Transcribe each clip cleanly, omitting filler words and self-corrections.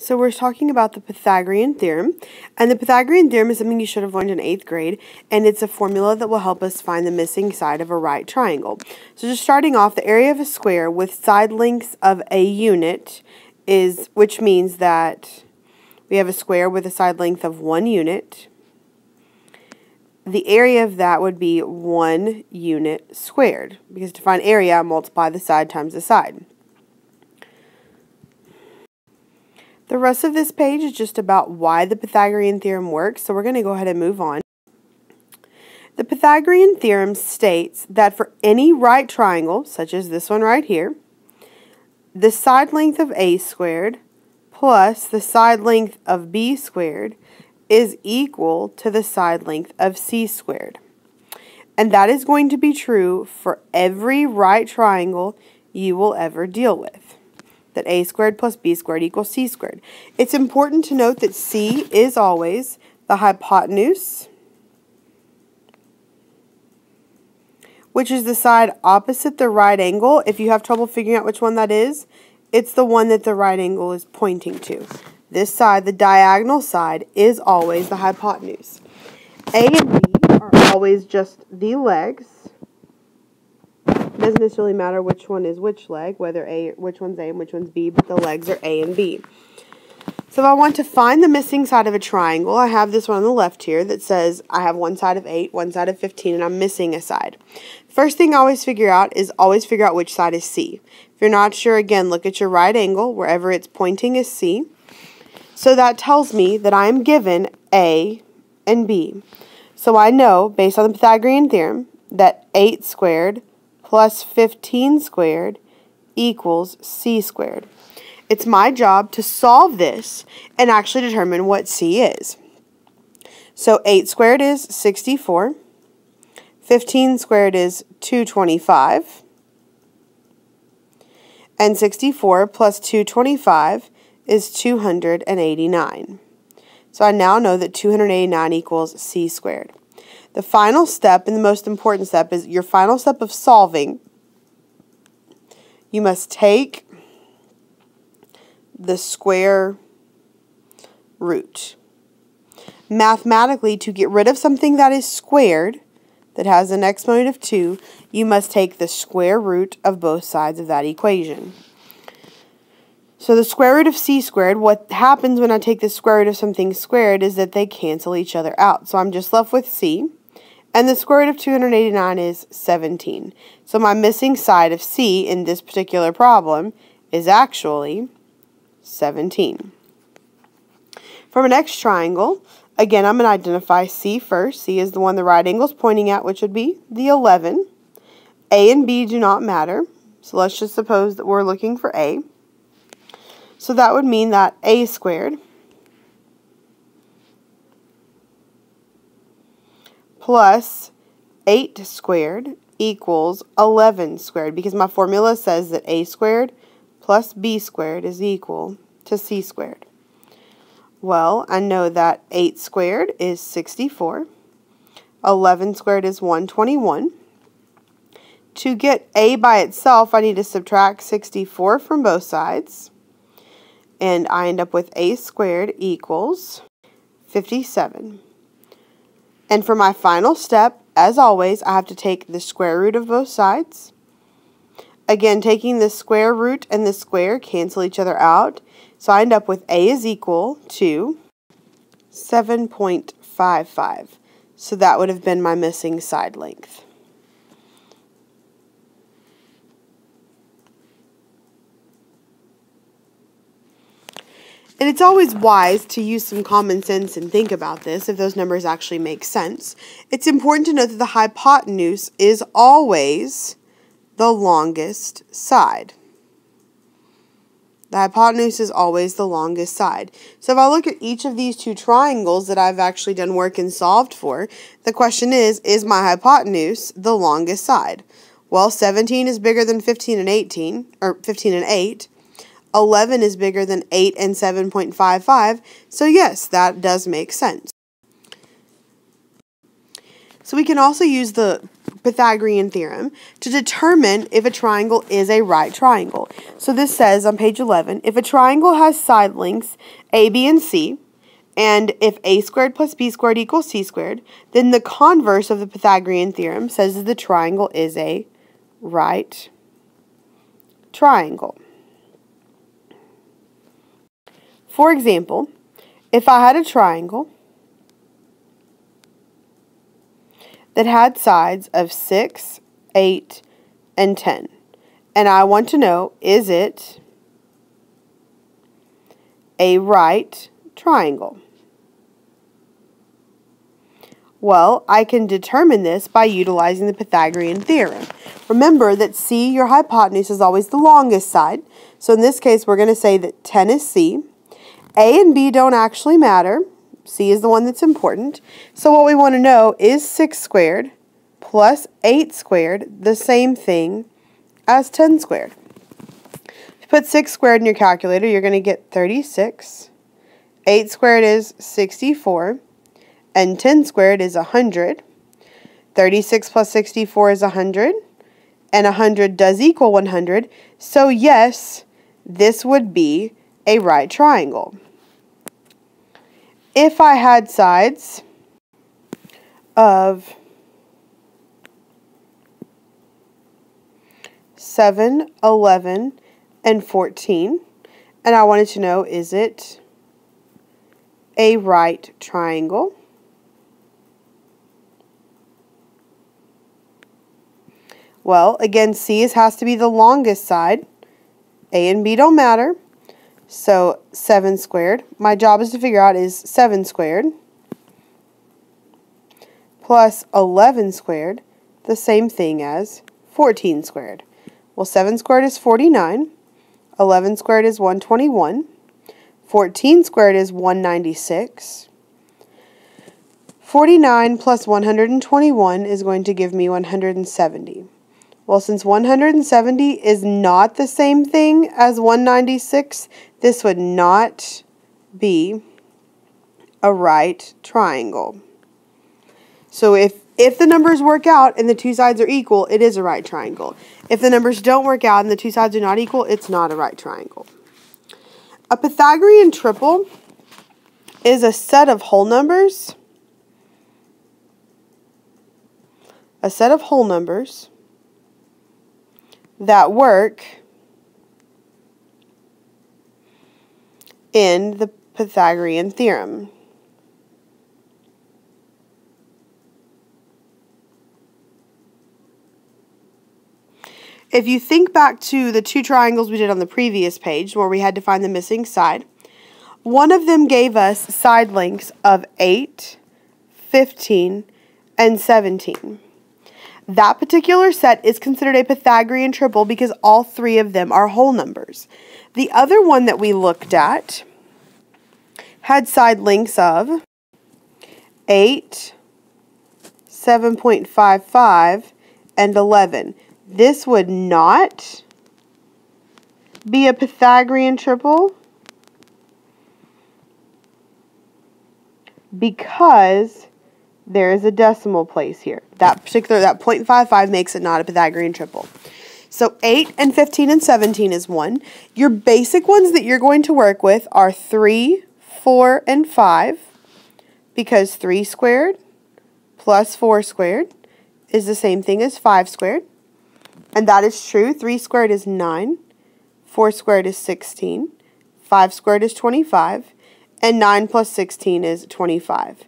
So we're talking about the Pythagorean Theorem, and the Pythagorean Theorem is something you should have learned in 8th grade, and it's a formula that will help us find the missing side of a right triangle. So just starting off, the area of a square with side lengths of a unit is, which means that we have a square with a side length of 1 unit. The area of that would be 1 unit squared, because to find area, multiply the side times the side. The rest of this page is just about why the Pythagorean theorem works, so we're going to go ahead and move on. The Pythagorean theorem states that for any right triangle, such as this one right here, the side length of a squared plus the side length of b squared is equal to the side length of c squared. And that is going to be true for every right triangle you will ever deal with. That a squared plus b squared equals c squared. It's important to note that c is always the hypotenuse, which is the side opposite the right angle. If you have trouble figuring out which one that is, it's the one that the right angle is pointing to. This side, the diagonal side, is always the hypotenuse. A and b are always just the legs. It doesn't necessarily matter which one is which leg, which one's A and which one's B, but the legs are A and B. So if I want to find the missing side of a triangle, I have this one on the left here that says I have one side of 8, one side of 15, and I'm missing a side. First thing I always figure out is which side is C. If you're not sure, again, look at your right angle. Wherever it's pointing is C. So that tells me that I am given A and B. So I know, based on the Pythagorean theorem, that 8 squared plus 15 squared equals c squared. It's my job to solve this and actually determine what c is. So 8 squared is 64, 15 squared is 225, and 64 plus 225 is 289. So I now know that 289 equals c squared. The final step, and the most important step, is your final step of solving. You must take the square root. Mathematically, to get rid of something that is squared, that has an exponent of 2, you must take the square root of both sides of that equation. So the square root of c squared, what happens when I take the square root of something squared is that they cancel each other out. So I'm just left with c. And the square root of 289 is 17. So my missing side of c in this particular problem is actually 17. For my next triangle, again, I'm going to identify c first. C is the one the right angle is pointing at, which would be the 11. A and b do not matter. So let's just suppose that we're looking for a. So that would mean that a squared plus 8 squared equals 11 squared, because my formula says that a squared plus b squared is equal to c squared. Well, I know that 8 squared is 64, 11 squared is 121. To get a by itself, I need to subtract 64 from both sides, and I end up with a squared equals 57. And for my final step, as always, I have to take the square root of both sides. Again, taking the square root and the square cancel each other out. So I end up with a is equal to 7.55. So that would have been my missing side length. And it's always wise to use some common sense and think about this if those numbers actually make sense. It's important to note that the hypotenuse is always the longest side. The hypotenuse is always the longest side. So if I look at each of these two triangles that I've actually done work and solved for, the question is my hypotenuse the longest side? Well, 17 is bigger than 15 and 18, or 15 and 8. 11 is bigger than 8 and 7.55, so yes, that does make sense. So we can also use the Pythagorean Theorem to determine if a triangle is a right triangle. So this says on page 11, if a triangle has side lengths A, B, and C, and if a squared plus b squared equals c squared, then the converse of the Pythagorean theorem says that the triangle is a right triangle. For example, if I had a triangle that had sides of 6, 8, and 10, and I want to know, is it a right triangle? Well, I can determine this by utilizing the Pythagorean theorem. Remember that C, your hypotenuse, is always the longest side. So in this case, we're going to say that 10 is C. A and B don't actually matter. C is the one that's important. So what we want to know is 6 squared plus 8 squared the same thing as 10 squared. If you put 6 squared in your calculator, you're going to get 36. 8 squared is 64. And 10 squared is 100. 36 plus 64 is 100. And 100 does equal 100. So yes, this would be a right triangle. If I had sides of 7, 11, and 14, and I wanted to know, is it a right triangle? Well, again, C has to be the longest side. A and B don't matter. So 7 squared. My job is to figure out is 7 squared plus 11 squared the same thing as 14 squared. Well, 7 squared is 49. 11 squared is 121. 14 squared is 196. 49 plus 121 is going to give me 170. Well, since 170 is not the same thing as 196, this would not be a right triangle. So if the numbers work out and the two sides are equal, it is a right triangle. If the numbers don't work out and the two sides are not equal, it's not a right triangle. A Pythagorean triple is a set of whole numbers. A set of whole numbers that work in the Pythagorean theorem. If you think back to the two triangles we did on the previous page where we had to find the missing side, one of them gave us side lengths of 8, 15, and 17. That particular set is considered a Pythagorean triple because all three of them are whole numbers. The other one that we looked at had side lengths of 8, 7.55, and 11. This would not be a Pythagorean triple because there is a decimal place here. That 0.55 makes it not a Pythagorean triple. So 8 and 15 and 17 is 1. Your basic ones that you're going to work with are 3, 4, and 5 because 3 squared plus 4 squared is the same thing as 5 squared. And that is true. 3 squared is 9. 4 squared is 16. 5 squared is 25. And 9 plus 16 is 25.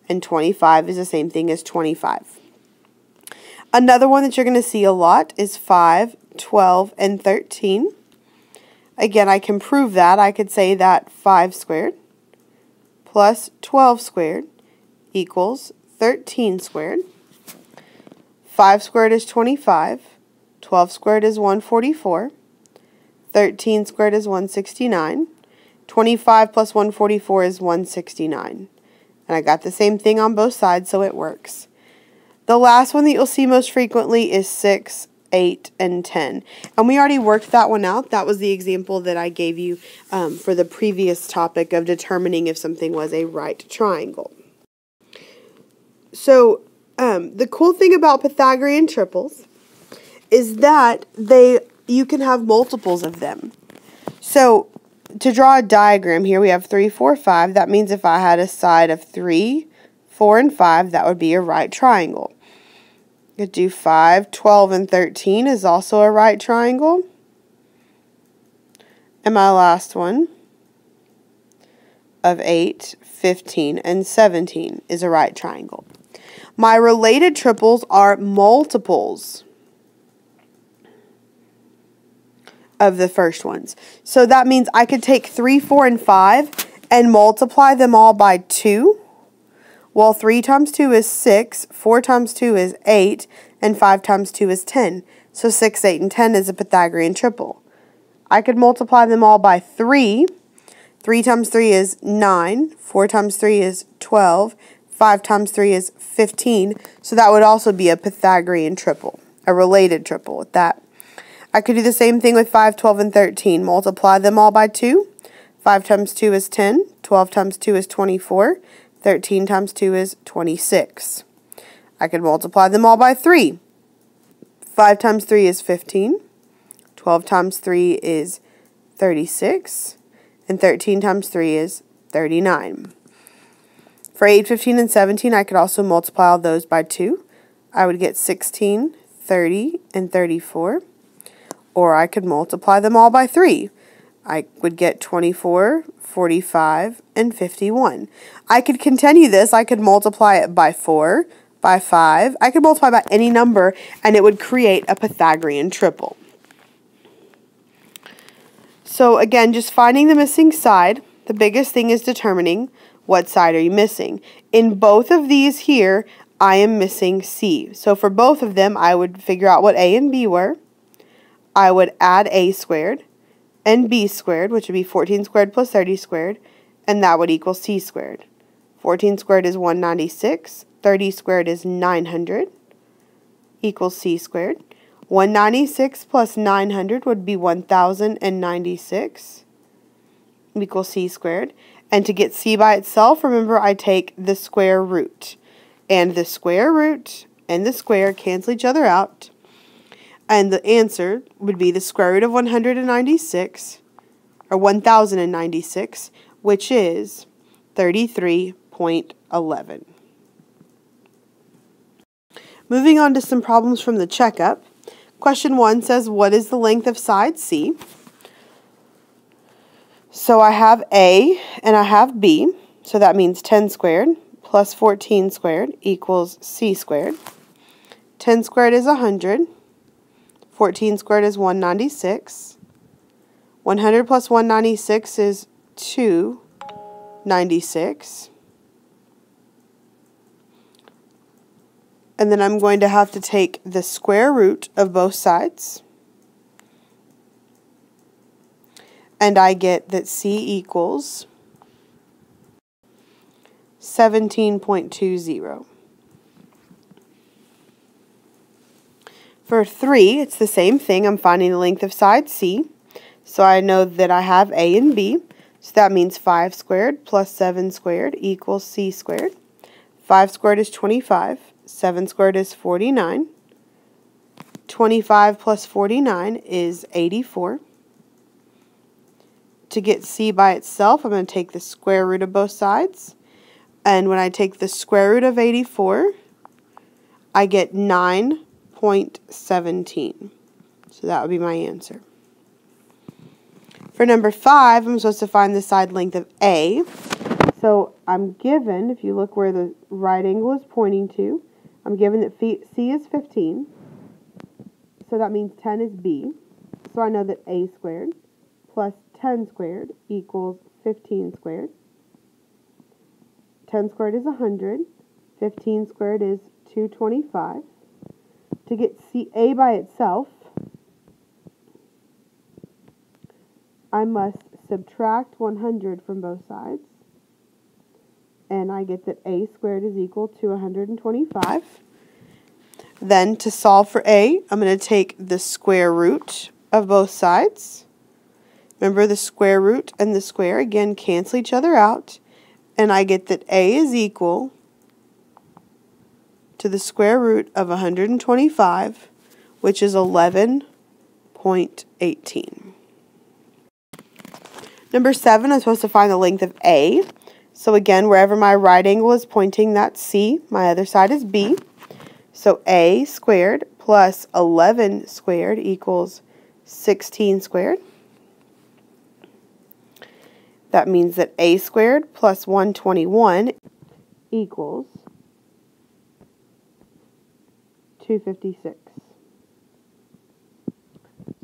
And 25 is the same thing as 25. Another one that you're going to see a lot is 5, 12, and 13. Again, I can prove that. I could say that 5 squared plus 12 squared equals 13 squared. 5 squared is 25. 12 squared is 144. 13 squared is 169. 25 plus 144 is 169. And I got the same thing on both sides, so it works. The last one that you'll see most frequently is 6, 8, and 10. And we already worked that one out. That was the example that I gave you for the previous topic of determining if something was a right triangle. So The cool thing about Pythagorean triples is that you can have multiples of them. So to draw a diagram here, we have 3, 4, 5. That means if I had a side of 3, 4, and 5, that would be a right triangle. I could do 5, 12, and 13 is also a right triangle. And my last one of 8, 15, and 17 is a right triangle. My related triples are multiples of the first ones. So that means I could take 3, 4, and 5 and multiply them all by 2. Well, 3 times 2 is 6, 4 times 2 is 8, and 5 times 2 is 10. So 6, 8, and 10 is a Pythagorean triple. I could multiply them all by 3. 3 times 3 is 9, 4 times 3 is 12, 5 times 3 is 15. So that would also be a Pythagorean triple, a related triple with that. I could do the same thing with 5, 12, and 13. Multiply them all by 2. 5 times 2 is 10, 12 times 2 is 24, 13 times 2 is 26. I could multiply them all by 3. 5 times 3 is 15, 12 times 3 is 36, and 13 times 3 is 39. For 8, 15, and 17, I could also multiply all those by 2. I would get 16, 30, and 34. Or I could multiply them all by 3. I would get 24, 45, and 51. I could continue this. I could multiply it by 4, by 5. I could multiply by any number, and it would create a Pythagorean triple. So again, just finding the missing side. The biggest thing is determining what side are you missing. In both of these here, I am missing C. So for both of them, I would figure out what A and B were. I would add A squared and B squared, which would be 14 squared plus 30 squared, and that would equal C squared. 14 squared is 196, 30 squared is 900, equals C squared. 196 plus 900 would be 1096, equals C squared. And to get C by itself, remember I take the square root. And the square root and the square cancel each other out. And the answer would be the square root of 196, or 1096, which is 33.11. Moving on to some problems from the checkup. Question 1 says, what is the length of side C? So I have A and I have B, so that means 10 squared plus 14 squared equals C squared. 10 squared is 100. 14 squared is 196. 100 plus 196 is 296. And then I'm going to have to take the square root of both sides. And I get that C equals 17.20. For 3, it's the same thing. I'm finding the length of side C. So I know that I have A and B. So that means 5 squared plus 7 squared equals C squared. 5 squared is 25. 7 squared is 49. 25 plus 49 is 84. To get C by itself, I'm going to take the square root of both sides. And when I take the square root of 84, I get 9.17. So that would be my answer. For number 5, I'm supposed to find the side length of A. So I'm given, if you look where the right angle is pointing to, I'm given that C is 15. So that means 10 is B. So I know that A squared plus 10 squared equals 15 squared. 10 squared is 100. 15 squared is 225. To get A by itself, I must subtract 100 from both sides. And I get that A squared is equal to 125. Then to solve for A, I'm going to take the square root of both sides. Remember, the square root and the square, again, cancel each other out. And I get that A is equal to to the square root of 125, which is 11.18. Number 7, I'm supposed to find the length of A. So again, wherever my right angle is pointing, that's C. My other side is B. So A squared plus 11 squared equals 16 squared. That means that A squared plus 121 equals 256.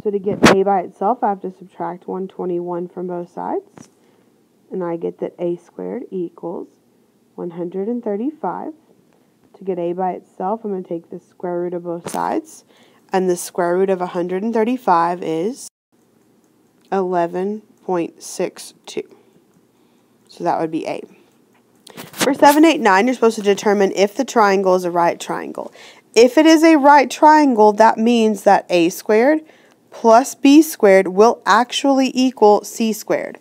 So to get A by itself, I have to subtract 121 from both sides. And I get that A squared equals 135. To get A by itself, I'm going to take the square root of both sides. And the square root of 135 is 11.62. So that would be A. For 7, 8, 9, you're supposed to determine if the triangle is a right triangle. If it is a right triangle, that means that A squared plus B squared will actually equal C squared.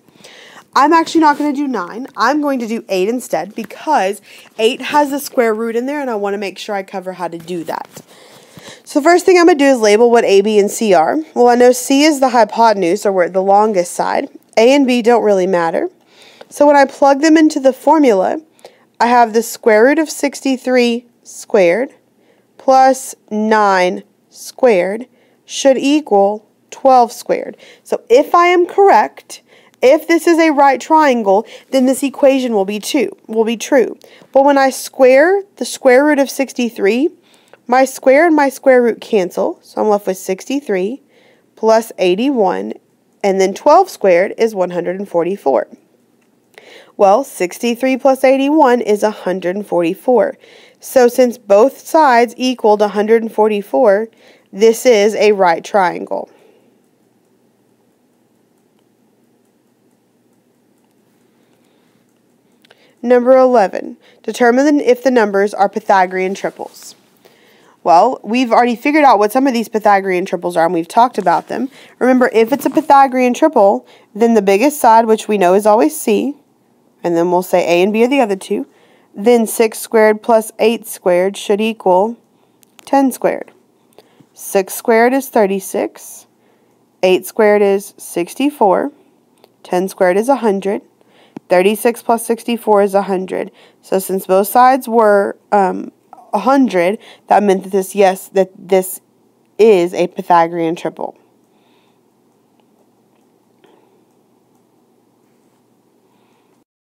I'm actually not going to do 9. I'm going to do 8 instead because 8 has the square root in there and I want to make sure I cover how to do that. So first thing I'm going to do is label what A, B, and C are. Well, I know C is the hypotenuse, or the longest side. A and B don't really matter. So when I plug them into the formula, I have the square root of 63 squared plus 9 squared should equal 12 squared. So if I am correct, if this is a right triangle, then this equation will be true. But when I square the square root of 63, my square and my square root cancel, so I'm left with 63 plus 81, and then 12 squared is 144. Well, 63 plus 81 is 144. So since both sides equaled 144, this is a right triangle. Number 11, determine if the numbers are Pythagorean triples. Well, we've already figured out what some of these Pythagorean triples are, and we've talked about them. Remember, if it's a Pythagorean triple, then the biggest side, which we know is always C, and then we'll say A and B are the other two, then 6 squared plus 8 squared should equal 10 squared. 6 squared is 36, 8 squared is 64, 10 squared is 100, 36 plus 64 is 100. So since both sides were 100, that meant that this is a Pythagorean triple.